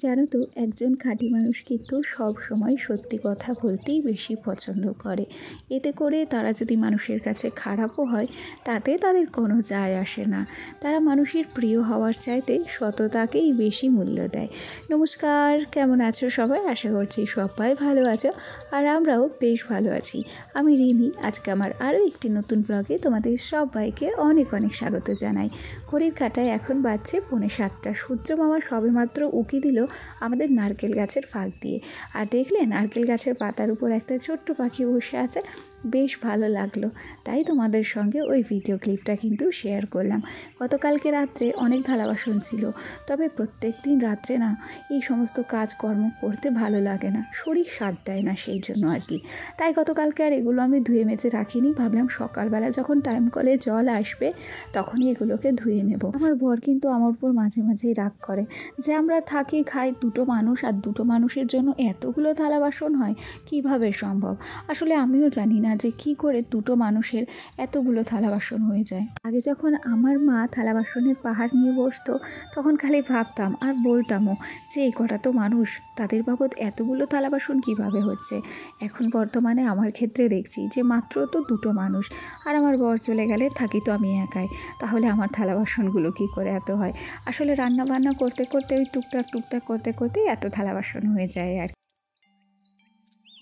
জানো তো, একজন খাঁটি মানুষ কিন্তু সব সময় সত্যি কথা বলতেই বেশি পছন্দ করে। এতে করে তারা যদি মানুষের কাছে খারাপও হয়, তাতে তাদের কোনো যায় আসে না। তারা মানুষের প্রিয় হওয়ার চাইতে সততাকেই বেশি মূল্য দেয়। নমস্কার, কেমন আছো সবাই? আশা করছি সবাই ভালো আছো, আর আমরাও বেশ ভালো আছি। আমি রিমি। আজকে আমার আরও একটি নতুন ব্লগে তোমাদের সবাইকে অনেক অনেক স্বাগত জানাই। ঘড়ির কাঁটায় এখন বাজছে 6:45। সূর্য মামা সবেমাত্র উঁকি দিল আমাদের নারকেল গাছের ফাঁক দিয়ে। আর দেখলে নারকেল গাছের পাতার উপর একটা ছোট্ট পাখি বসে আছে, বেশ ভালো লাগলো। তাই তোমাদের সঙ্গে ওই ভিডিও ক্লিপটা কিন্তু শেয়ার করলাম। গতকালকে রাত্রে অনেক থালা বাসন ছিল, তবে প্রত্যেক দিন রাত্রে না এই সমস্ত কাজকর্ম করতে ভালো লাগে না, শরীর সাথ দেয় না, সেই জন্য আর কি। তাই গতকালকে আর এগুলো আমি ধুয়ে মেজে রাখিনি। ভাবলাম সকালবেলা যখন টাইম কলে জল আসবে তখনই এগুলোকে ধুয়ে নেব। আমার বর কিন্তু আমার উপর মাঝে মাঝেই রাগ করে যে আমরা থাকি খাই দুটো মানুষ, আর দুটো মানুষের জন্য এতগুলো থালা বাসন হয়, কিভাবে সম্ভব? আসলে আমিও জানি না যে কি করে দুটো মানুষের এতগুলো থালা বাসন হয়ে যায়। আগে যখন আমার মা থালা বাসনের পাহাড় নিয়ে বসতো, তখন খালি ভাবতাম আর বলতামও যে এই কটা তো মানুষ, তাদের বাবদ এতগুলো থালা বাসন কীভাবে হচ্ছে। এখন বর্তমানে আমার ক্ষেত্রে দেখছি যে মাত্র তো দুটো মানুষ, আর আমার বর চলে গেলে থাকি তো আমি একাই। তাহলে আমার থালা বাসনগুলো কী করে এত হয়? আসলে রান্না বান্না করতে করতে ওই টুকটাক করতে করতেই এত থালা বাসন হয়ে যায় আর।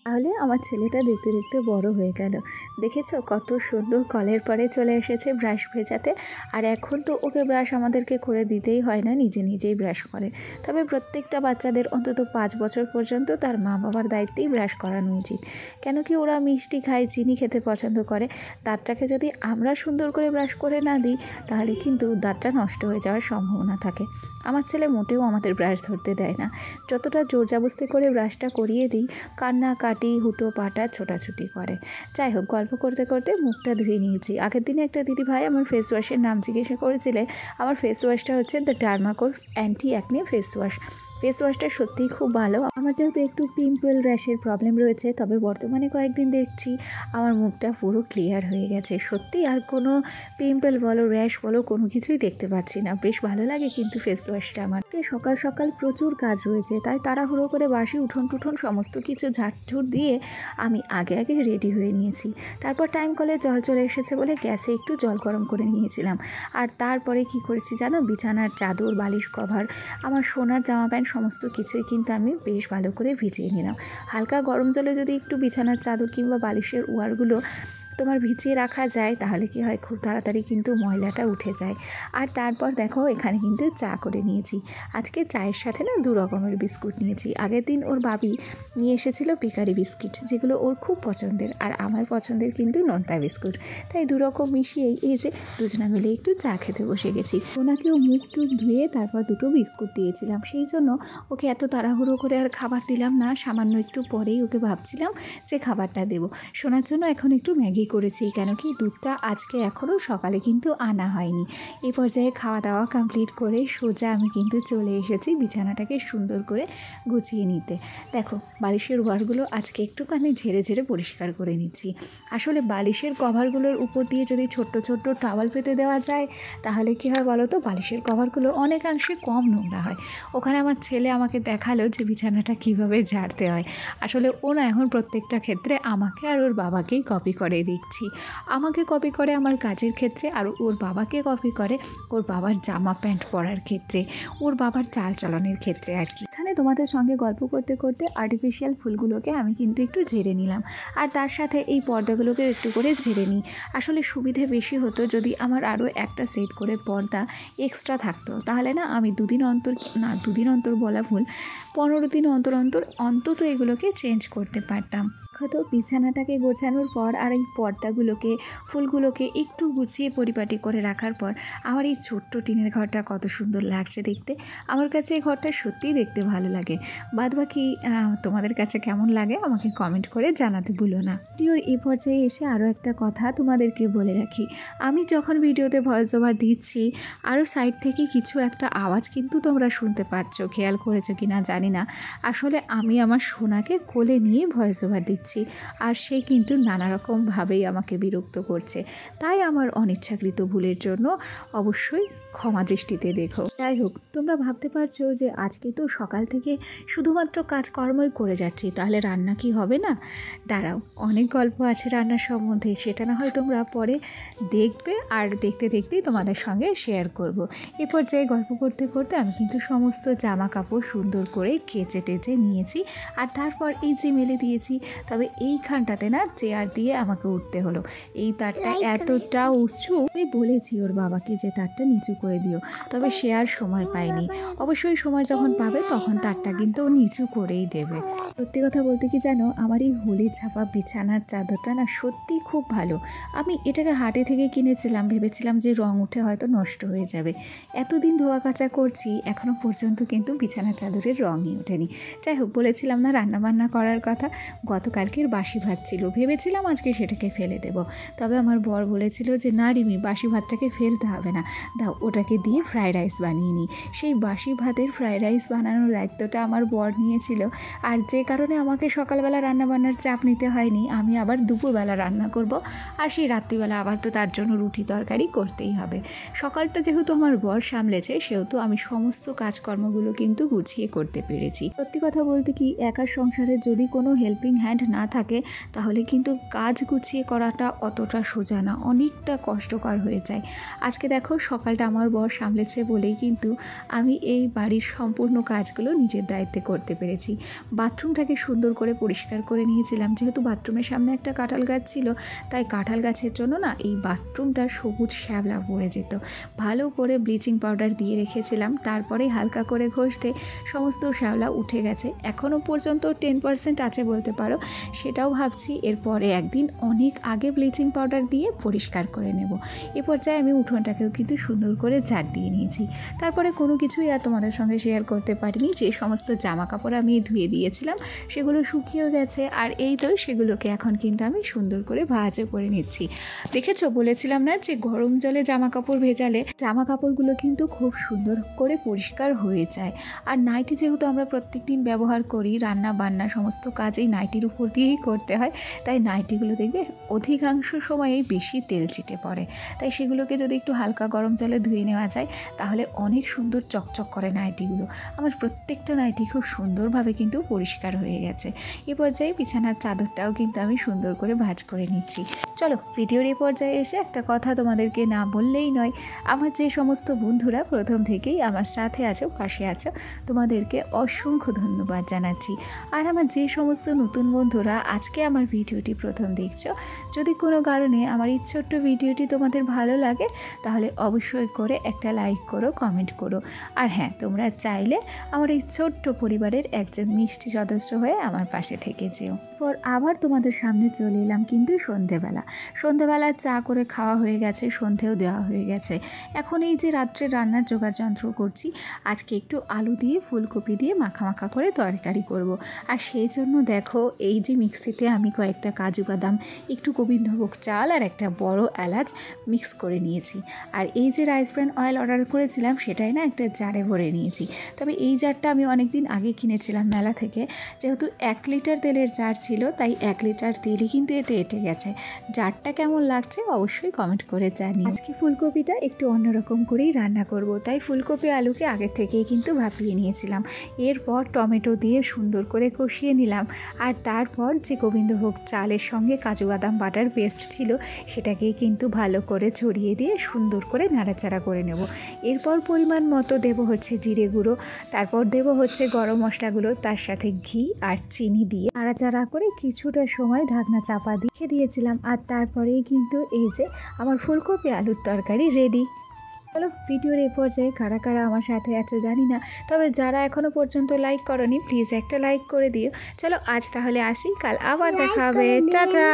তাহলে আমার ছেলেটা দেখতে দেখতে বড় হয়ে গেল। দেখেছো কত সুন্দর কলের পরে চলে এসেছে ব্রাশ ভেজাতে। আর এখন তো ওকে ব্রাশ আমাদেরকে করে দিতেই হয় না, নিজে নিজেই ব্রাশ করে। তবে প্রত্যেকটা বাচ্চাদের অন্তত 5 বছর পর্যন্ত তার মা বাবার দায়িত্বেই ব্রাশ করানো উচিত। কেন কি ওরা মিষ্টি খায়, চিনি খেতে পছন্দ করে। দাঁতটাকে যদি আমরা সুন্দর করে ব্রাশ করে না দিই, তাহলে কিন্তু দাঁতটা নষ্ট হয়ে যাওয়ার সম্ভাবনা থাকে। আমার ছেলে মোটেও আমাদের ব্রাশ ধরতে দেয় না। যতটা জোরজাবস্তি করে ব্রাশটা করিয়ে দিই, কান্নাকাটি হুটো পাটা ছোটাছুটি করে। যাই হোক, গল্প করতে করতে মুখটা ধুয়ে নিয়েছি। আগের দিনে একটা দিদি ভাই আমার ফেস ওয়াশের নাম জিজ্ঞাসা করেছিলে। আমার ফেস ওয়াশটা হচ্ছে দ্য ডার্মাকোর anti acne face wash. Face ওয়াশটা সত্যিই খুব ভালো। আমার যেহেতু একটু পিম্পল র্যাশের প্রবলেম রয়েছে, তবে বর্তমানে কয়েকদিন দেখছি আমার মুখটা পুরো ক্লিয়ার হয়ে গেছে। সত্যি আর কোনো পিম্পল বলো, র্যাশ বলো, কোনো কিছুই দেখতে পাচ্ছি না। বেশ ভালো লাগে কিন্তু ফেস ওয়াশটা আমার। সকাল সকাল প্রচুর কাজ রয়েছে, তাই তাড়াহুড়ো করে বাসি উঠোন টুঠোন সমস্ত কিছু ঝাড়ঝুড় দিয়ে আমি আগে রেডি হয়ে নিয়েছি। তারপর টাইম কলে জল চলে এসেছে বলে গ্যাসে একটু জল গরম করে নিয়েছিলাম। আর তারপরে কি করেছি জানো? বিছানার চাদর, বালিশ কভার, আমার সোনার জামা প্যান্ট সমস্ত কিছুই কিন্তু আমি বেশ ভালো করে ভিজিয়ে নিলাম। হালকা গরম জলে যদি একটু বিছানার চাদর কিংবা বালিশের ওয়ারগুলো তোমার ভিজিয়ে রাখা যায়, তাহলে কি হয়, খুব তাড়াতাড়ি কিন্তু ময়লাটা উঠে যায়। আর তারপর দেখো এখানে কিন্তু চা করে নিয়েছি। আজকে চায়ের সাথে না 2 রকমের বিস্কুট নিয়েছি। আগের দিন ওর বাবি নিয়ে এসেছিল বেকারি বিস্কিট, যেগুলো ওর খুব পছন্দের, আর আমার পছন্দের কিন্তু নোনতা বিস্কুট। তাই 2 রকম মিশিয়েই এই যে দুজনা মিলে একটু চা খেতে বসে গেছি। ওনাকেও মুখ টুক ধুয়ে তারপর 2টো বিস্কুট দিয়েছিলাম। সেই জন্য ওকে এত তাড়াহুড়ো করে আর খাবার দিলাম না। সামান্য একটু পরেই ওকে ভাবছিলাম যে খাবারটা দেবো। শোনার জন্য এখন একটু ম্যাগি করেছি, কেন কি দুধটা আজকে এখনও সকালে কিন্তু আনা হয়নি। এই পর্যায়ে খাওয়া দাওয়া কমপ্লিট করে সোজা আমি কিন্তু চলে এসেছি বিছানাটাকে সুন্দর করে গুছিয়ে নিতে। দেখো বালিশের ওয়ারগুলো আজকে একটুখানি ঝেড়ে ঝেড়ে পরিষ্কার করে নিচ্ছি। আসলে বালিশের কভারগুলোর উপর দিয়ে যদি ছোট্ট ছোট্ট টাওয়াল পেতে দেওয়া যায়, তাহলে কী হয় বলো তো, বালিশের কভারগুলো অনেকাংশে কম নোংরা হয়। ওখানে আমার ছেলে আমাকে দেখালো যে বিছানাটা কীভাবে ঝাড়তে হয়। আসলে ও না এখন প্রত্যেকটা ক্ষেত্রে আমাকে আর ওর বাবাকেই কপি করে দেখছি। আমাকে কপি করে আমার কাজের ক্ষেত্রে, আর ওর বাবাকে কপি করে ওর বাবার জামা প্যান্ট পরার ক্ষেত্রে, ওর বাবার চাল চলনের ক্ষেত্রে আর কি। এখানে তোমাদের সঙ্গে গল্প করতে করতে আর্টিফিশিয়াল ফুলগুলোকে আমি কিন্তু একটু ঝেড়ে নিলাম, আর তার সাথে এই পর্দাগুলোকে একটু করে ঝেড়ে নিই। আসলে সুবিধে বেশি হতো যদি আমার আরও একটা সেট করে পর্দা এক্সট্রা থাকতো, তাহলে না আমি 2 দিন অন্তর, না 2 দিন অন্তর বলা ভুল, 15 দিন অন্তর অন্তত এগুলোকে চেঞ্জ করতে পারতাম। হয়তো বিছানাটাকে গোছানোর পর আর এই পর্দাগুলোকে, ফুলগুলোকে একটু গুছিয়ে পরিপাটি করে রাখার পর আমার এই ছোট্ট টিনের ঘরটা কত সুন্দর লাগছে দেখতে। আমার কাছে এই ঘরটা সত্যিই দেখতে ভালো লাগে। বাদবাকি তোমাদের কাছে কেমন লাগে আমাকে কমেন্ট করে জানাতে ভুলো না। ভিডিওর এই পর্যায়ে এসে আরও একটা কথা তোমাদেরকে বলে রাখি। আমি যখন ভিডিওতে ভয়েস ওভার দিচ্ছি, আরও সাইড থেকে কিছু একটা আওয়াজ কিন্তু তোমরা শুনতে পাচ্ছ, খেয়াল করেছো কি না জানি না। আসলে আমি আমার সোনাকে কোলে নিয়ে ভয়েস ওভার দিচ্ছি। করছি, আর সে কিন্তু নানা রকমভাবেই আমাকে বিরক্ত করছে। তাই আমার অনিচ্ছাকৃত ভুলের জন্য অবশ্যই ক্ষমা দৃষ্টিতে দেখো। যাই হোক, তোমরা ভাবতে পারছো যে আজকে তো সকাল থেকে শুধুমাত্র কাজকর্মই করে যাচ্ছি, তাহলে রান্না কি হবে না? দাঁড়াও, অনেক গল্প আছে রান্নার সম্বন্ধে, সেটা না হয় তোমরা পরে দেখবে, আর দেখতে দেখতেই তোমাদের সঙ্গে শেয়ার করব। এ পর্যায়ে গল্প করতে করতে আমি কিন্তু সমস্ত জামা কাপড় সুন্দর করে কেচে টেচে নিয়েছি, আর তারপর এই যে মেলে দিয়েছি। তবে এইখানটাতে না চেয়ার দিয়ে আমাকে উঠতে হলো। এই তারটা এতটা উঁচু, আমি বলেছি ওর বাবাকে যে তারটা নিচু করে দিও, তবে সে আর সময় পায়নি। অবশ্যই সময় যখন পাবে তখন তারটা কিন্তু ও নিচু করেই দেবে। সত্যি কথা বলতে কি জানো, আমার এই হলুদ ছাপা বিছানার চাদরটা না সত্যিই খুব ভালো। আমি এটাকে হাটে থেকে কিনেছিলাম, ভেবেছিলাম যে রং উঠে হয়তো নষ্ট হয়ে যাবে। এতদিন ধোয়া কাচা করছি, এখনও পর্যন্ত কিন্তু বিছানার চাদরের রঙই ওঠেনি। যাই হোক, বলেছিলাম না রান্নাবান্না করার কথা, গতকালকের বাসি ভাত ছিল, ভেবেছিলাম আজকে সেটাকে ফেলে দেব। তবে আমার বর বলেছিল যে না রিমি, বাসি ভাতটাকে ফেলতে হবে না, দাও ওটাকে দিয়ে ফ্রাইড রাইস বানিয়ে নিই। সেই বাসি ভাতের ফ্রাইড রাইস বানানোর দায়িত্বটা আমার বর নিয়েছিল, আর যে কারণে আমাকে সকালবেলা রান্নাবান্নার চাপ নিতে হয়নি। আমি আবার দুপুরবেলা রান্না করব, আর সেই রাত্রিবেলা আবার তো তার জন্য রুটি তরকারি করতেই হবে। সকালটা যেহেতু আমার বর সামলেছে, সেহেতু আমি সমস্ত কাজকর্মগুলো কিন্তু গুছিয়ে করতে পেরেছি। সত্যি কথা বলতে কি, একার সংসারে যদি কোনো হেল্পিং হ্যান্ড না থাকে, তাহলে কিন্তু কাজ গুছিয়ে করাটা অতটা সোজা না, অনেকটা কষ্টকর হয়ে যায়। আজকে দেখো, সকালটা আমার বর সামলেছে বলেই কিন্তু আমি এই বাড়ির সম্পূর্ণ কাজগুলো নিজের দায়িত্বে করতে পেরেছি। বাথরুমটাকে সুন্দর করে পরিষ্কার করে নিয়েছিলাম, যেহেতু বাথরুমের সামনে একটা কাঁঠাল গাছ ছিল, তাই কাঁঠাল গাছের জন্য না এই বাথরুমটা সবুজ শ্যাবলা পড়ে যেত। ভালো করে ব্লিচিং পাউডার দিয়ে রেখেছিলাম, তারপরে হালকা করে ঘষতে সমস্ত শ্যাওলা উঠে গেছে। এখনও পর্যন্ত 10% আছে বলতে পারো। সেটাও ভাবছি এরপরে একদিন অনেক আগে ব্লিচিং পাউডার দিয়ে পরিষ্কার করে নেব। এ পর্যায়ে আমি উঠোনটাকেও কিন্তু সুন্দর করে ঝাড় দিয়ে নিয়েছি। তারপরে কোনো কিছুই আর তোমাদের সঙ্গে শেয়ার করতে পারিনি। যে সমস্ত জামা কাপড় আমি ধুয়ে দিয়েছিলাম সেগুলো শুকিয়েও গেছে, আর এই তো সেগুলোকে এখন কিন্তু আমি সুন্দর করে ভাঁজও করে নিচ্ছি। দেখেছো, বলেছিলাম না যে গরম জলে জামা কাপড় ভেজালে জামা কাপড়গুলো কিন্তু খুব সুন্দর করে পরিষ্কার হয়ে যায়। আর নাইটি যেহেতু আমরা প্রত্যেকদিন ব্যবহার করি, রান্না বান্না সমস্ত কাজেই নাইটির উপর দিয়েই করতে হয়, তাই নাইটিগুলো দেখবে অধিকাংশ সময়েই বেশি তেল ছিটে পড়ে। তাই সেগুলোকে যদি একটু হালকা গরম জলে ধুয়ে নেওয়া যায়, তাহলে অনেক সুন্দর চকচক করে নাইটিগুলো। আমার প্রত্যেকটা নাইটি খুব সুন্দরভাবে কিন্তু পরিষ্কার হয়ে গেছে। এ পর্যায়ে বিছানার চাদরটাও কিন্তু আমি সুন্দর করে ভাঁজ করে নিচ্ছি। চলো, ভিডিওর এই পর্যায়ে এসে একটা কথা তোমাদেরকে না বললেই নয়। আমার যে সমস্ত বন্ধুরা প্রথম থেকেই আমার সাথে আছো, পাশে আছো, তোমাদেরকে অসংখ্য ধন্যবাদ জানাচ্ছি। আর আমার যে সমস্ত নতুন বন্ধুরা আজকে আমার ভিডিওটি প্রথম দেখছো, যদি কোনো কারণে আমার এই ছোট্ট ভিডিওটি তোমাদের ভালো লাগে, তাহলে অবশ্যই করে একটা লাইক করো, কমেন্ট করো। আর হ্যাঁ, তোমরা চাইলে আমার এই ছোট্ট পরিবারের একজন মিষ্টি সদস্য হয়ে আমার পাশে থেকে যেও। পর আবার তোমাদের সামনে চলে এলাম কিন্তু সন্ধেবেলা চা করে খাওয়া হয়ে গেছে, সন্ধেও দেওয়া হয়ে গেছে। এখন এই যে রাত্রে রান্নার জোগাড় যন্ত্র করছি, আজকে একটু আলু দিয়ে ফুলকপি দিয়ে মাখা মাখা করে তরকারি করব। আর সেই জন্য দেখো, এই যে মিক্সিতে আমি কয়েকটা কাজু বাদাম, একটু গোবিন্দভোগ চাল আর একটা বড় এলাচ মিক্স করে নিয়েছি। আর এই যে রাইস ব্র্যান অয়েল অর্ডার করেছিলাম, সেটাই না একটা জারে ভরে নিয়েছি। তবে এই জারটা আমি অনেক দিন আগে কিনেছিলাম মেলা থেকে। যেহেতু 1 লিটার তেলের জার ছিল, তাই 1 লিটার তেলই কিন্তু এতে এঁটে গেছে। জারটা কেমন লাগছে অবশ্যই কমেন্ট করে জানি। আজকে ফুলকপিটা একটু অন্যরকম করেই রান্না করব, তাই ফুলকপি আলুকে আগের থেকেই কিন্তু ভাপিয়ে নিয়েছিলাম। এরপর টমেটো দিয়ে সুন্দর করে কষিয়ে নিলাম, আর তারপর যে গোবিন্দভোগ চালের সঙ্গে কাজু বাদাম বাটার পেস্ট ছিল, সেটাকেই কিন্তু ভালো করে ছড়িয়ে দিয়ে সুন্দর করে নাড়াচাড়া করে নেব। এরপর পরিমাণ মতো দেব হচ্ছে জিরে গুঁড়ো, তারপর দেব হচ্ছে গরম মশলাগুলো, তার সাথে ঘি আর চিনি দিয়ে নাড়াচাড়া করে কিছুটা সময় ঢাকনা চাপা দিয়ে দিয়েছিলাম। আর তারপরেই কিন্তু এই যে আমার ফুলকপি আলুর তরকারি রেডি। চলো, ভিডিওর এই পর্যায়ে কারা কারা আমার সাথে আছো জানি না, তবে যারা এখনও পর্যন্ত লাইক করোনি, প্লিজ একটা লাইক করে দিও। চলো, আজ তাহলে আসি, কাল আবার দেখা হবে, টাটা।